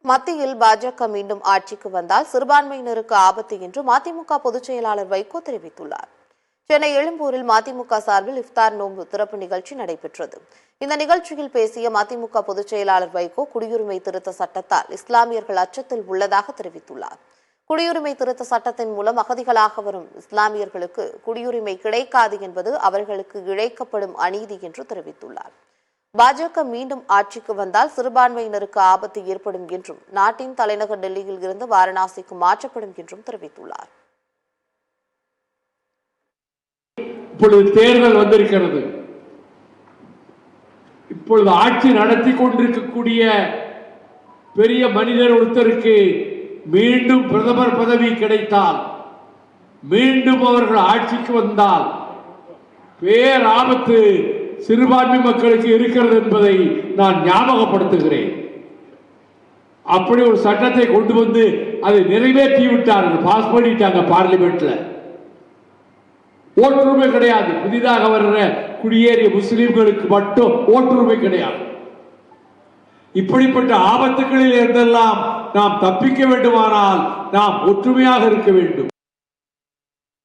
மத்தியில் பாஜக மீண்டும் ஆட்சிக்கு வந்தால் சிறுபான்மையினருக்கு ஆபத்து என்று மதிமுக பொதுச் செயலாளர் வைகோ தெரிவித்துள்ளார். சென்னை எழும்பூரில் மதிமுக சார்பில் இஃப்தார் நோன்பு திறப்பு நிகழ்ச்சி நடைபெற்றது. இந்த நிகழ்ச்சியில் பேசிய மதிமுக பொதுச் செயலாளர் வைகோ, குடியுரிமை திருத்த சட்டத்தால் இஸ்லாமியர்கள் அச்சத்தில் உள்ளதாக தெரிவித்துள்ளார். குடியுரிமை திருத்த சட்டத்தின் மூலம் அகதிகளாக வரும் இஸ்லாமியர்களுக்கு குடியுரிமை கிடைக்காது என்பது அவர்களுக்கு இழைக்கப்படும் அநீதி என்று தெரிவித்துள்ளார். பாஜக மீண்டும் ஆட்சிக்கு வந்தால் சிறுபான்மையினருக்கு ஆபத்து ஏற்படும் என்றும் நாட்டின் தலைநகர் டெல்லியில் இருந்து வாரணாசிக்கு மாற்றப்படும் என்றும் தெரிவித்துள்ளார். இப்பொழுது தேர்தல் வந்திருக்கிறது. இப்பொழுது ஆட்சி நடத்தி கொண்டிருக்கக்கூடிய பெரிய மனிதர் ஒருத்தருக்கு மீண்டும் பிரதமர் பதவி கிடைத்தால், மீண்டும் அவர்கள் ஆட்சிக்கு வந்தால் பேராபத்து சிறுபான்மை மக்களுக்கு இருக்கிறது என்பதை நான் ஞாபகப்படுத்துகிறேன். அப்படி ஒரு சட்டத்தை கொண்டு வந்து அதை நிறைவேற்றி விட்டார்கள், பாஸ் பண்ணிட்டாங்க பார்லிமெண்ட்ல. ஓட்டுரிமை கிடையாது. புதிதாக வர்ற குடியேறிய முஸ்லிம்களுக்கு மட்டும் ஓட்டுரிமை கிடையாது. இப்படிப்பட்ட ஆபத்துகளில் இருந்தெல்லாம் நாம் தப்பிக்க வேண்டுமானால் நாம் ஒற்றுமையாக இருக்க வேண்டும்.